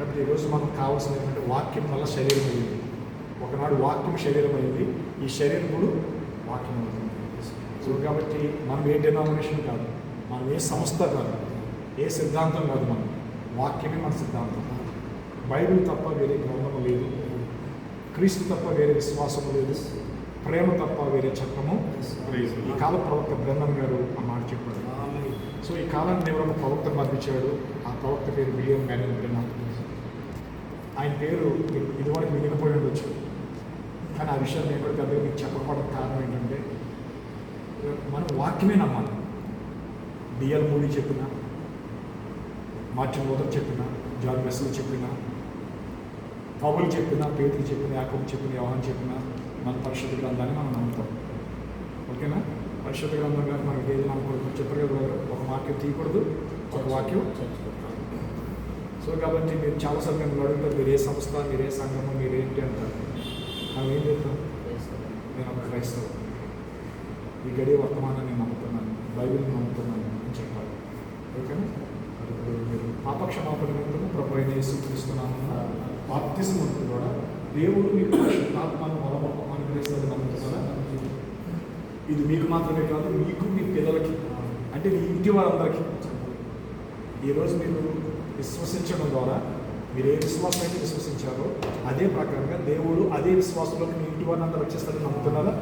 కాబట్టి ఈరోజు మనకు కావాల్సింది ఏంటంటే వాక్యం వల్ల శరీరం అయింది. ఒకనాడు వాక్యం శరీరం అయింది, ఈ శరీరం కూడా వాక్యం అవుతుంది. సో కాబట్టి మనం ఏ డినామినేషన్ కాదు, మనం ఏ సంస్థ కాదు, ఏ సిద్ధాంతం కాదు, మనం వాక్యమే మన సిద్ధాంతం. బైబిల్ తప్ప వేరే గ్రంథము లేదు, క్రీస్తు తప్ప వేరే విశ్వాసము లేదు, ప్రేమ తప్ప వేరే చట్టము. ఈ కాల ప్రవక్త బ్రహ్మం గారు ఆ మాట చెప్పారు. సో ఈ కాలాన్ని ఎవరైనా ప్రవక్తను పంపించాడు, ఆ ప్రవక్త పేరు విలియం మ్యాన్యుల్ బ్రహ్మం. ఆయన పేరు ఇదివరకు వినిపోయి ఉండొచ్చు, కానీ ఆ విషయాలు నేను కూడా పెద్దగా మీకు చెప్పకపోవడానికి కారణం ఏంటంటే మనం వాక్యమే నమ్మాలి. డిఎల్ మూడీ చెప్పిన, మార్టిన్ లూథర్ చెప్పిన, జాన్ వెస్లీ చెప్పిన, పౌలు చెప్పిన, పేతురు చెప్పిన, యాకోబు చెప్పిన, యోహాను చెప్పిన మన పరిశుద్ధ గ్రంథాన్ని మనం నమ్ముతాం. ఓకేనా? పరిశుద్ధ గ్రంథం గారు మనకి ఏది నమ్మకూడదు చెప్పరు కదా, ఒక వాక్యం తీయకూడదు, ఒక వాక్యం. సో కాబట్టి మీరు చాలాసార్లు మేము అడుగుతారు, మీరు ఏ సంస్థ, మీరు ఏ సంఘము, మీరు ఏంటి అంటారు. మనం ఏం చెప్తాం? నేను ఒక క్రైస్తవం, ఈ గడియ వర్తమానాన్ని నమ్ముతున్నాను, బైబిల్ని నమ్ముతున్నాను అని చెప్పాలి. ఓకేనా? ఇప్పుడు మీరు పాపక్షమాపణ నిమిత్తము ప్రభు అయిన యేసుక్రీస్తునామమున బాప్తిసం ఉంటుంది కూడా దేవుడు మీకు పరిశుద్ధాత్మను వరము అనుగ్రహిస్తాడు నమ్ముతున్నారా? ఇది మీకు మాత్రమే కాదు, మీకు మీ పిల్లలకి, అంటే మీ ఇంటి వారందరికీ. ఈరోజు మీరు విశ్వసించడం ద్వారా మీరు ఏ విశ్వాసం అయితే విశ్వసించారో అదే ప్రకారంగా దేవుడు అదే విశ్వాసంలోకి మీ ఇంటి వారిని అందరూ వచ్చేస్తారని నమ్ముతున్నారా?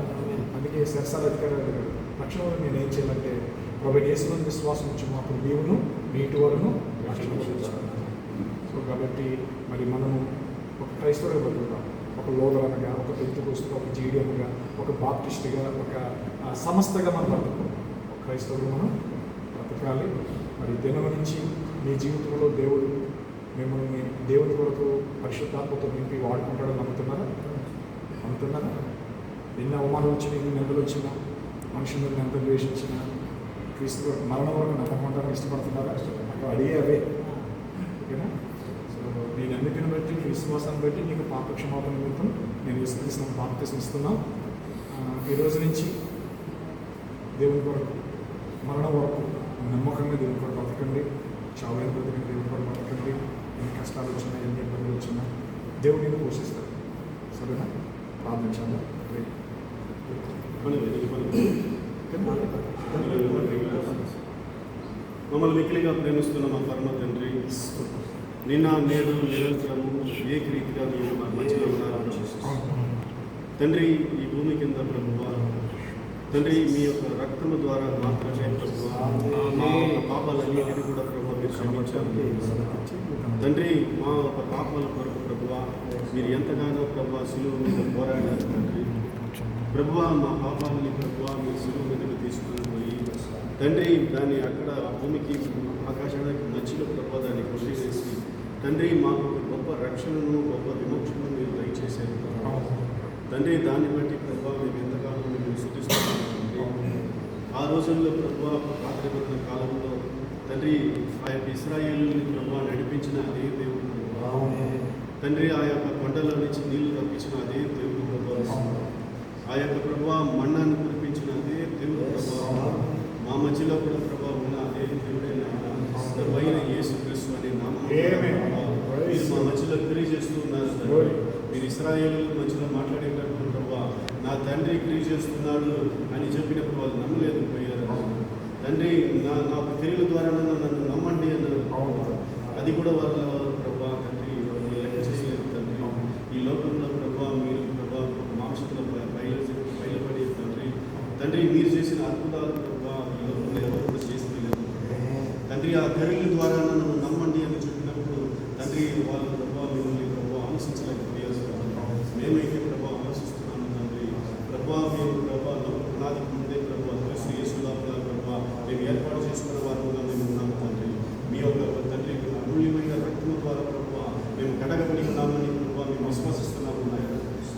అందుకే సరసాల అధికారులు రక్షణలో నేను ఏం చేయాలంటే ప్రభు యేసులోని విశ్వాసం వచ్చి అప్పుడు దేవును మీ ఇంటి వారును రక్షణ. సో కాబట్టి మరి మనము ఒక క్రైస్తవుడిగా బతుకుతాం, ఒక లోదరనగా, ఒక పెంతుకోస్తుగా, ఒక జీడియన్గా, ఒక బాప్టిస్ట్గా, ఒక సంస్థగా మనం బతుకుతాం. ఒక క్రైస్తవుడు మనం బ్రతకాలి. మరి దినం నుంచి మీ జీవితంలో దేవుడు మిమ్మల్ని దేవుని కొరకు పరిశుద్ధాత్మతో నింపి వాడుకుంటాడని నమ్ముతున్నారా? నమ్ముతున్నారా? ఎన్ని అవమానాలు వచ్చినా, ఎన్ని నిందలు వచ్చినా, మనుషులను ఎంత ద్వేషించినా క్రీస్తు కొరకు మరణం వరకు నమ్మకుంటారని ఇష్టపడుతున్నారా? అక్కడ అడిగే అవే. ఓకేనా? సో నేను ఎందుకని బట్టి నీ విశ్వాసాన్ని బట్టి నీకు పాపక్షమాపణ నిమిత్తం నేను విశ్వసిస్తున్నాను, బాప్తిసం ఇస్తున్నాను. ఈ రోజు నుంచి దేవుని కొరకు మరణం వరకు నమ్మకంగా దేవుని కొరకు బతకండి. చావైన బ్రతికి దేవుని కొరకు బతకండి. ఎన్ని కష్టాలు వచ్చినా, ఎన్ని ఇబ్బందులు వచ్చినా దేవుడు నేను పోషిస్తాడు. సరేనా? ప్రార్థించాలా? మమ్మల్ని మిక్కిలిగా ప్రేమిస్తున్న మా పరమ తండ్రి, నిన్న నేడు నిరంతరము ఏ రీతిగా మీరు మా మధ్యలో ఉన్నారని తండ్రి, ఈ భూమి కింద ప్రభువా తండ్రి, మీ యొక్క రక్తము ద్వారా మాత్రమే ప్రభువా మా యొక్క పాపాలన్నిటిని కూడా ప్రభువా మీరు క్షమించాలి తండ్రి. మా యొక్క పాపాల కొరకు ప్రభువా మీరు ఎంతగానో ప్రభువా సిలువ మీద పోరాడారు తండ్రి. ప్రభువా మా పాపాలని ప్రభువా మీరు సిలువ మీదకు తీసుకుని పోయి తండ్రి దాన్ని అక్కడ భూమికి ఆకాశానికి మధ్యలో ప్రభువా దాన్ని కొట్టివేసి తండ్రి మాకు ఒక గొప్ప రక్షణను, గొప్ప విమోచనను మీరు దయచేశారు తండ్రి. దాన్ని బట్టి ప్రభువా మేము ఎంతగానో మేము స్తుతిస్తున్నాము తండ్రి. ఆ రోజుల్లో ప్రభువా పాత కాలంలో తండ్రి ఆ యొక్క ఇశ్రాయేలుని ప్రభువా నడిపించిన అదే దేవుడు తండ్రి. ఆ యొక్క కొండల నుంచి నీళ్లు రప్పించిన అదే దేవుడు ప్రభువా. ఆ యొక్క ప్రభువా మన్నాన్ని కురిపించిన అదే దేవుడు ప్రభువా. మా మధ్యలో కూడా ప్రభావ ఉన్న అదే దేవుడే ప్రభైన యేసుక్రీస్తు అనే నామములో మీరు మా మధ్యలో క్రియ చేస్తూ ఉన్నారు. మీరు ఇశ్రాయేలు మధ్యలో మాట్లాడేటప్పుడు ప్రభావ నా తండ్రి క్రియ చేస్తున్నాడు అని చెప్పినప్పుడు వాళ్ళు నమ్మలేదు పోయారు తండ్రి. నా క్రియల ద్వారా నన్ను నమ్మండి అన్నారు. అది కూడా వాళ్ళ ప్రభావ తండ్రి లెక్క చేయలేదు తండ్రి. ఈ లోకంలో ప్రభావ మీరు ప్రభావ మాంసంలో బయలుపడే తండ్రి మీరు చేసిన అద్భుతాలు ఎవరు కూడా చేస్తలేదు తండ్రి. ఆ క్రియల ద్వారా నన్ను నమ్మండి అని చెప్పినప్పుడు తండ్రి వాళ్ళు ప్రభావ మిమ్మల్ని ప్రభావ ఆలోచించలేకపోయారు. మేమైతే ప్రభావ ఆలోచిస్తున్నాను తండ్రి. ప్రభావ మేము ప్రభావ పునాదికి ముందే ప్రభావ క్రీస్తు యేసు లోపల ప్రభావ మేము ఏర్పాటు చేసుకున్న వారుగా మేము ఉన్నాము తండ్రి. మీ యొక్క తండ్రి అమూల్యమైన రక్తము ద్వారా ప్రభావ మేము కడగబడి ఉన్నామని ప్రభావ మేము విశ్వసిస్తున్నాము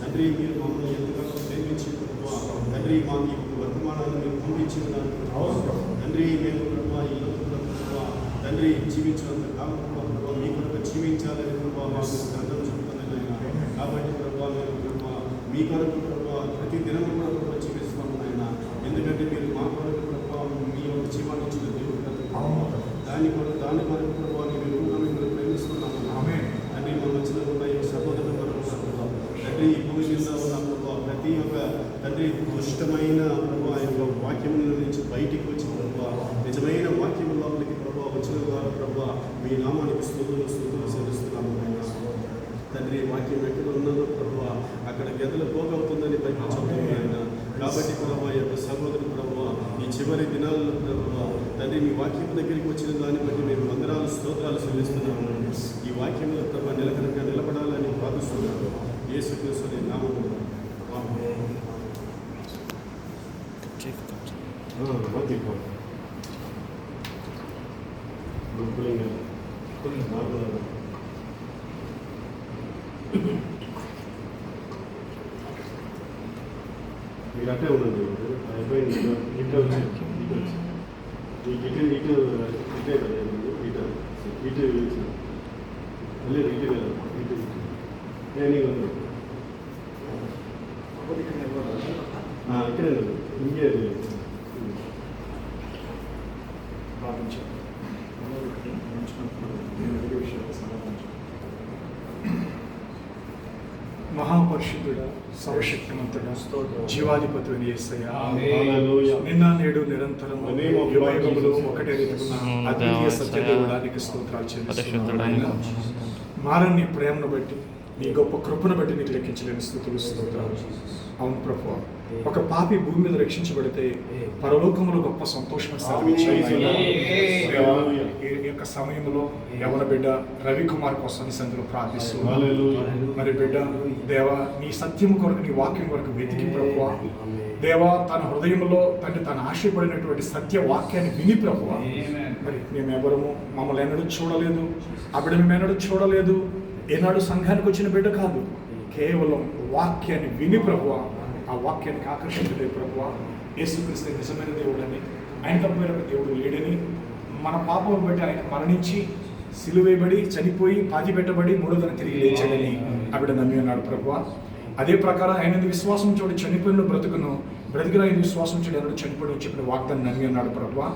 తండ్రి. మీరు మమ్మల్ని ఎంతగానో ప్రేమించి ప్రభావ తండ్రి మా ఈ వర్తమానాన్ని మీరు పంపించి ఉన్నారు తండ్రి. మేము ప్రభావ ఈ లోకంలో ప్రభావ తండ్రి జీవించినంత కాలం ప్రభావ మీ కొరకు జీవించాలని ప్రభావ మాకు గ్రంథం చెప్తున్నది ఆయన. కాబట్టి ప్రభావ మేము ప్రభావ మీ కొరకు ప్రభావ ప్రతి దినం కూడా ప్రభావ జీవిస్తాము ఆయన. ఎందుకంటే మీరు మా కొరకు ప్రభావ మీ యొక్క జీవాన్ని ఇచ్చిన దేవుడు దాని కొరకు ప్రభావ మేము ఎక్కువగా మిమ్మల్ని ప్రేమిస్తున్నాము తండ్రి ఈ భూమి మీద ఉన్న ప్రభావ ప్రతి ఒక్క తండ్రి దుష్టమైన ప్రభావ యొక్క వాక్యం నుంచి బయటికి వచ్చిన ప్రభావ నిజమైన వాక్యం లోపలికి ప్రభావ వచ్చిన ద్వారా ప్రభావ మీ నామానికి స్తుతులు చెల్లిస్తున్నాము తండ్రి వాక్యం ఎక్కడ ఉన్నదో ప్రభావ అక్కడ గెదలు పోగవుతుందని బయట చెప్తున్నాయన. కాబట్టి ప్రభావ యొక్క సహోదరు ప్రభావ ఈ చివరి దినాల్లో ప్రభావ తండ్రి మీ వాక్యం దగ్గరికి వచ్చిన దాన్ని బట్టి మేము వందనాలు స్తోత్రాలు చెల్లిస్తున్నాము. ఈ వాక్యంలో ప్రభావ నిలకడగా నిలబడాలని ప్రార్థిస్తున్నాము. యేసుక్రీస్తు నామములో ఆమేన్. మీరు అట్టే ఉండండి. అయిపోయింది. ఇటు వచ్చి మళ్ళీ ఇటు ట్రైనింగ్ ఉంది. ఇక్కడే ఇంకే మహాపరిశుద్ధుడా, సర్వశక్తిమంతుడా, జీవాధిపతి యేసయ్యా, హల్లెలూయా. నిన్న నేడు నిరంతరం యుగయుగములు ఒకటే రీతిగా అద్వితీయ సత్యదేవుడానికి స్తోత్రాలు చెల్లిస్తున్నాను. మారని ప్రేమను బట్టి నీ గొప్ప కృపను బట్టి నీకు లెక్కించలేని స్తుతులు స్తోత్రాలు. అవును ప్రభువా, ఒక పాపి భూమి మీద రక్షించబడితే పరలోకములో గొప్ప సంతోషం ఈ యొక్క సమయంలో ఎవరి బిడ్డ రవికుమార్ కోసం నీ సందులో ప్రార్థిస్తున్నాను. మరి బిడ్డ దేవా, నీ సత్యం కొరకు నీ వాక్యం కొరకు వెతికి ప్రభువా, దేవా తన హృదయంలో తన ఆశపడినటువంటి సత్య వాక్యాన్ని విని ప్రభువా, మరి మేమెవరము మమ్మల్ని ఎన్నడూ చూడలేదు, ఆ బిడ్డ మేము ఎన్నడూ చూడలేదు, ఏనాడు సంఘానికి వచ్చిన బిడ్డ కాదు, కేవలం వాక్యాన్ని విని ప్రభువా, ఆ వాక్యానికి ఆకర్షించలే ప్రభువా, యేసుక్రీస్తు నిజమైన దేవుడని, ఆయన తప్ప వేరొక దేవుడు లేడని, మన పాపం బట్టి ఆయన మరణించి సిలువేయబడి చనిపోయి పాతి పెట్టబడి మూడో దిన తిరిగి లేచాడని ఆవిడ నమ్మి ఉన్నాడు ప్రభువా. అదే ప్రకారం ఆయన విశ్వాసం చూడు చనిపోయిన బ్రతుకును, బ్రతికిన ఆయన విశ్వాసం చూడు ఎవరు చనిపోయిన చెప్పిన వాగ్దాన్ని నమ్మి ఉన్నాడు ప్రభువా.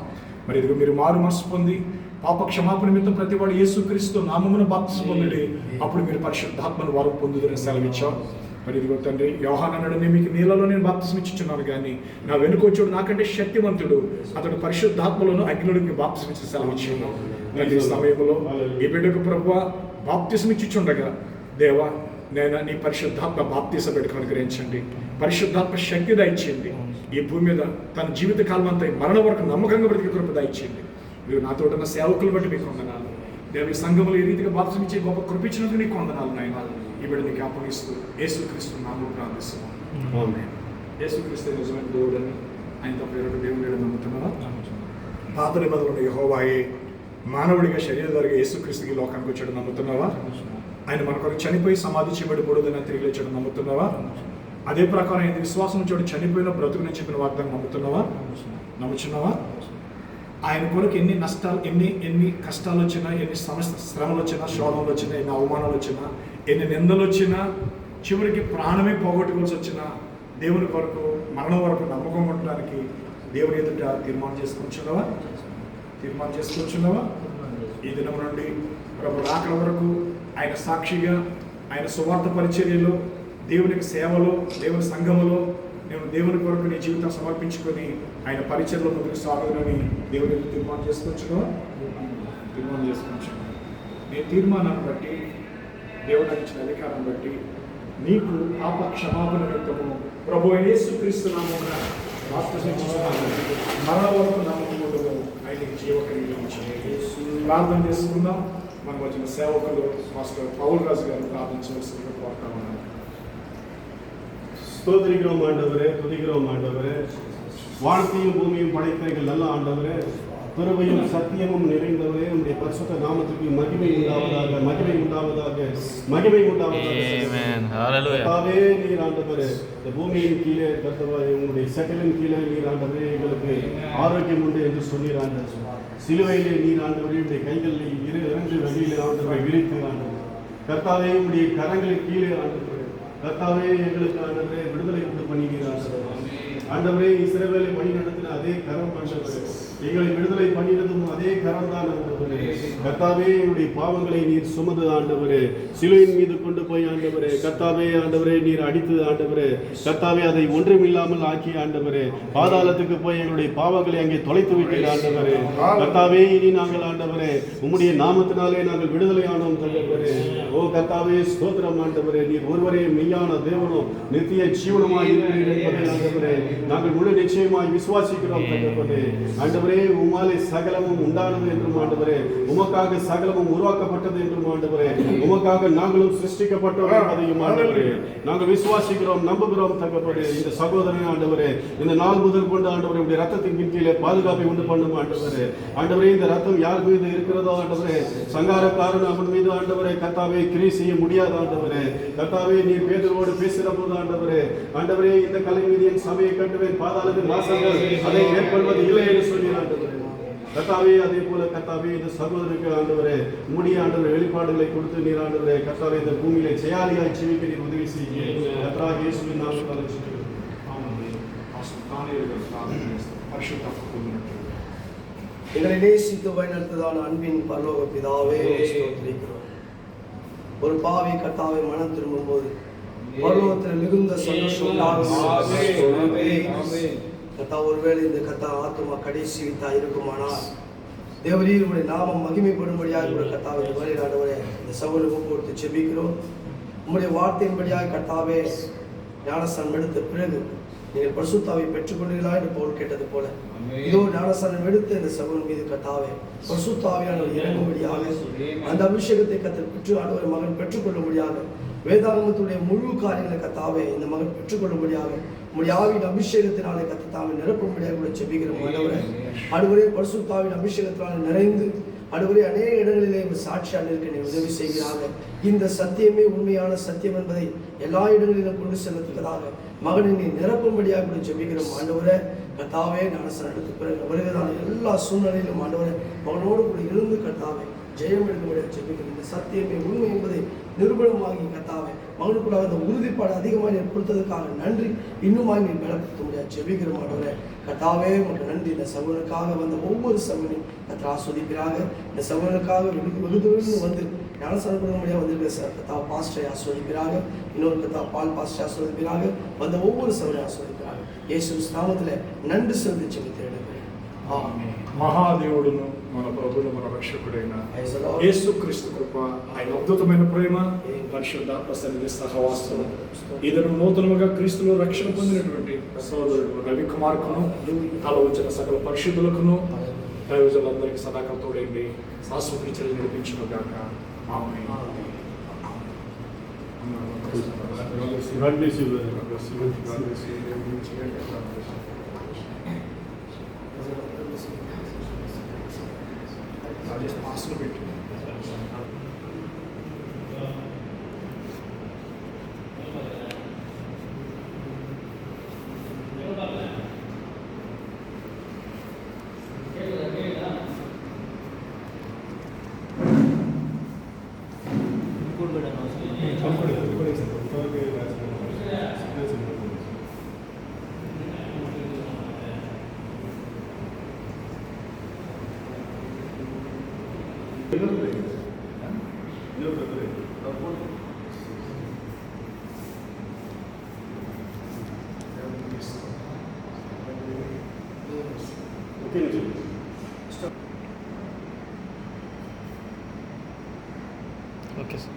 మరి ఇదిగో మీరు మారు మనసు పొంది పాప క్షమాపణ నిమిత్తం ప్రతి వాడు యేసుక్రీస్తు నామమున బాప్తిసం పొందుడి, అప్పుడు మీరు పరిశుద్ధాత్మను వారు పొందుదని సెలవిచ్చావు. మరి ఇదిగో తండ్రి, యోహాను అన్నాడు, నేను మీకు నీళ్ళలో నేను బాప్తిసం ఇచ్చుచున్నాను, కానీ నా వెనుకొచ్చాడు నాకంటే శక్తివంతుడు, అతడు పరిశుద్ధాత్మలను అగ్నిలోకి బాప్తిసం ఇచ్చి సెలవిచ్చాను. ఈ సమయంలో ఈ బిడ్డకు ప్రభువా బాప్తిసం ఇచ్చుచుండగా, దేవా నేను నీ పరిశుద్ధాత్మ బాప్తిసం పెట్టుకుని అనుగ్రహించండి, పరిశుద్ధాత్మ శక్తి దయచేయండి, ఈ భూమి మీద తన జీవిత కాలం అంతా మరణ వరకు నమ్మకంగా బ్రతికి కృప దయచేయండి. మీరు నాతో ఉన్న సేవకులు బట్టి మీకు వందనాలు దేవ. ఈ సంఘంలో ఈ రీతిగా బాప్తిసం ఇచ్చే గొప్ప కృప ఇచ్చినందుకు నీకు వందనాలు నాయన. ఈ బిడ్డ నీకు అప్పగిస్తూ యేసుక్రీస్తు నామములో ప్రార్థిస్తున్నాను. యేసుక్రీస్తు నిజమైన దేవుడని, ఆయన తప్ప వేరొక దేవుడు లేడని నమ్ముతున్నావా? పాత నిబంధనలో యెహోవాయే మానవుడిగా శరీరధారిగా యేసుక్రీస్తుకి లోకానికి వచ్చాడు నమ్ముతున్నావా? ఆయన మన కొరకు చనిపోయి సమాధి చేయబడి మూడో దిన తిరిగి లేచాడు నమ్ముతున్నావా? అదే ప్రకారం ఆయన విశ్వాసం చోటు చనిపోయిన బ్రతుకుని చెప్పిన వాగ్దానం నమ్ముతున్నావా? నమ్ముచున్నావా? ఆయన కొరకు ఎన్ని నష్టాలు, ఎన్ని కష్టాలు వచ్చినా, ఎన్ని శ్రమలు వచ్చినా, శోధనలు వచ్చినా, ఎన్ని అవమానాలు వచ్చినా, ఎన్ని నిందలు వచ్చినా, చివరికి ప్రాణమే పోగొట్టుకోవాల్సి వచ్చినా, దేవుని కొరకు మరణం వరకు నమ్మకం ఉండడానికి దేవుని ఎదుట తీర్మానం చేసుకొచ్చున్నావా? ఈ దినం నుండి ప్రభు రాకడ వరకు ఆయన సాక్షిగా, ఆయన సువార్త పరిచర్యలో, దేవునికి సేవలో, దేవుని సంఘములో నేను దేవుని కొరకు నీ జీవితం సమర్పించుకొని ఆయన పరిచర్లో ముందుకు సాగుదని దేవుని తీర్మానం చేసుకొచ్చున్నావా? తీర్మానం చేసుకొచ్చున్నా. నీ తీర్మానాన్ని బట్టి, దేవుడు నాకు ఇచ్చిన అధికారం బట్టి నీకు పాప క్షమాపణ నిమిత్తము ప్రభు యేసుక్రీస్తు నామమున బాప్తిసమిచ్చుచున్నాను. మరణ వరకు నమ్మకముందుకు ఆయనకి జీవ కలిగించి ప్రార్థన చేసుకుందాం. మనకు వచ్చిన సేవకులు మాస్టర్ పౌల్ రాజు గారు ప్రార్థించవలసిందిగా కోరుతా ఉన్నాను. ஸ்தோத்திரிக்கிறோம் ஆண்டவரே, துதிக்கிறோம் ஆண்டவரே. வானத்தையும் பூமியும் படைத்த எங்கள் நல்ல ஆண்டவரே, கிருபையும் சத்தியமும் நிறைந்தவரே, உம்முடைய பரிசுத்த நாமத்துக்கு மகிமை உண்டாவதாக, மகிமை உண்டாவதாக, மகிமை உண்டாவதாக. ஆமென். ஹalleluya. கர்த்தாவே நீர் ஆண்டவரே, இந்த பூமியின் கீழே கர்த்தாவே உம்முடைய சகலின் கீழே நீர் ஆண்டவரே எங்களுக்கு ஆரோக்கியம் உண்டு என்று சொன்னீர் ஆண்டவரே. சிலுவையிலே நீர் ஆண்டவரே உம்முடைய கைகளில் இரண்டு வழியிலே ஆண்டவரை விரித்து ஆண்டவரே, கர்த்தாவே உம்முடைய கரங்களின் கீழே ஆண்டவரே, கர்த்தாவே எங்களுக்கு ஆண்டவரே விடுதலை உண்டு பண்ணுகிறார் ஆண்டவரே. இஸ்ரவேலை வழி நடத்தின அதே கரம் ஆண்டவரே எங்களை விடுதலை பண்ணினதும் அதே கரம்தான் ஆண்டவரே. கர்த்தாவே, என்னுடைய பாவங்களை நீர் சுமந்து ஆண்டவரே, சிலுவையின் மீது கொண்டு போய் ஆண்டவரே, கர்த்தாவே ஆண்டவரே நீர் அடித்து ஆண்டவரே, கர்த்தாவே அதை ஒன்றுமில்லாமல் ஆக்கி ஆண்டவரே, பாதாளத்துக்கு போய் எங்களுடைய பாவங்களை அங்கே தொலைத்து விட்டீர் ஆண்டவரே. கர்த்தாவே, இனி நாங்கள் ஆண்டவரே உம்முடைய நாமத்தினாலே நாங்கள் விடுதலையானோம் தகப்பனே. ஓ கர்த்தாவே, ஸ்தோத்திரம் ஆண்டவரே. நீர் ஒருவரே மெய்யான தேவனும் நித்திய ஜீவனுமாய் இருக்கிறீர் என்பதை ஆண்டவரே நாங்கள் முழு நிச்சயமாய் விசுவாசிக்கிறோம் தகப்பனே. ஆண்டவரே, உம்மாலே சகலமும் உண்டானது என்றும் ஆண்டவரே, உமக்காக சகலமும் உருவாக்கப்பட்டது என்றும் ஆண்டவரே, உமக்காக நாங்களும் சிருஷ்டிக்கப்பட்டோம் என்பதையும் ஆண்டவரே நாங்கள் விசுவாசிக்கிறோம், நம்புகிறோம் தகப்பனே. இந்த சகோதரன் ஆண்டவரே இந்த நாள் முதல் கொண்டு ஆண்டவரே உடைய ரத்தத்தின் கீழே பாதுகாப்பை உண்டு பண்ணும் ஆண்டவரே. ஆண்டவரே, இந்த ரத்தம் யார் மீது இருக்கிறதோ ஆண்டவரே, சங்காரக்காரன் அவன் மீது ஆண்டவரே கர்த்தாவே கிரியை செய்ய முடியாது ஆண்டவரே. கர்த்தாவே, நீர் பேதுருவோடு பேசுகிற போது ஆண்டவரே, ஆண்டவரே இந்த கலை மீது என் சபையை கட்டுவேன், பாதாளத்தின் வாசல்கள் அதை மேற்கொள்வது இல்லை என்று சொல்லி ஆண்டவரே. கர்த்தாவே, அதே போல கர்த்தாவே இந்த சகோதரருக்கு ஆண்டவரே உம்முடைய ஆண்டவரே வெளிப்பாடுகளை கொடுத்து நீர் ஆண்டவரே கர்த்தாவே இந்த பூமியிலே செயலாளியாய் ஜீவிக்க நீர் உதவி செய்ய கர்த்தராகிய இயேசுவின் நாமத்தில் ஜெபிக்கிறோம். எங்களை நேசித்து வழிநடத்துதான அன்பின் பரலோக பிதாவே ஸ்தோத்திரிக்கிறோம். ஒரு பாவி கர்த்தாவை மனம் திரும்பும் போது பரலோகத்தில் மிகுந்த சந்தோஷம் உண்டாகும். கர்த்தா, ஒருவேளை இந்த கர்த்தா ஆத்துமா கடைசி வித்தா இருக்குமானால் தேவரீர் உடைய நாமம் மகிமைப்படும்படியாக கூட கர்த்தாவை இந்த வழியில் ஆண்டவரே இந்த சகோதரருக்கு கொடுத்து செபிக்கிறோம். உம்முடைய வார்த்தையின்படியாக கர்த்தாவே ஞானஸ்தானம் எடுத்த பிறகு நீங்கள் பரிசுத்தாவை பெற்றுக்கொண்டீர்களா என்று பவுல் கேட்டது போல இதோ ஞானஸ்தானம் எடுத்து இந்த சகோதரன் மீது கர்த்தாவே பரிசுத்தாவியானவர் இறங்கும்படியாக அந்த அபிஷேகத்தை கர்த்தர் பெற்று ஆண்டவர் மகன் பெற்றுக்கொள்ளும்படியாக வேதாகமத்துடைய முழு காரியங்களை கர்த்தாவே இந்த மகன் பெற்றுக்கொள்ளும்படியாக உம்முடைய ஆவியின் அபிஷேகத்தினாலே கர்த்தாவை நிரப்பும்படியாக கூட ஜெபிக்கிறோம். ஆண்டவரே பரிசுத்தாவின் அபிஷேகத்தினாலே நிறைந்து ஆண்டவரே அநேக இடங்களிலே சாட்சியாக இருக்க நீ உதவி செய்கிறாங்க. இந்த சத்தியமே உண்மையான சத்தியம் என்பதை எல்லா இடங்களிலும் கொண்டு செல்லத்தக்கதாக மகனை நீ நிரப்பும்படியாக கூட ஜெபிக்கிறோம். ஆண்டவரே கர்த்தாவே ஞானஸ்தானம் எடுத்த பிறகு வருகிறதான எல்லா சூழ்நிலையிலும் ஆண்டவரே மகனோடு கூட இருந்து கர்த்தாவே ஜெயம் எடுக்கும்படியாக ஜெபிக்கிறோம். இந்த சத்தியமே உண்மை என்பதை நிரூபணமாகி கர்த்தாவே மகனுக்குள்ளாக அந்த உறுதிப்பாடு அதிகமாக கொடுத்ததுக்காக நன்றி. இன்னுமாய் நீ பலப்படுத்த முடியாது ஜெபிக்கிறோம். ஆண்டவரே கர்த்தாவே உனக்கு நன்றி. இந்த சகோதரனுக்காக வந்த ஒவ்வொரு சகோதரனையும் கர்த்தர் ஆஸ்வதிக்கிறாங்க. இந்த சகோதரனுக்காக வெகு தூரம் வந்து ஞானஸ்தானம் கொடுக்க முடியாது வந்திருக்க கர்த்தா பாஸ்டரை ஆஸ்வதிக்கிறாங்க. இன்னொரு கர்த்தா பால் பாஸ்டரை ஆஸ்வதிக்கிறாங்க. வந்த ஒவ்வொரு சகோதரையும் ஆஸ்வதிக்கிறாங்க. இயேசு நாமத்தில் நன்றி செலுத்தி ஜெபிக்கிறேன். ஆமென். మహాదేవుడును మన ప్రభువును మన రక్షకుడైన యేసుక్రీస్తు కృప, ఆయన అద్భుతమైన ప్రేమ, పరిశుద్ధాత్మ సన్నిధి సహవాసం ఇతను నూతనముగా క్రీస్తులో రక్షణ పొందినటువంటి సోదరుడు రవికుమార్కును అలా వచ్చిన సకల పరిశుద్ధులకును దైవజనులందరికీ సదాకాలం తోడండి ఆస్వాదించడం నడిపించును గాక. ఆమేన్. God bless you. just pass it a bit. Okay, sir.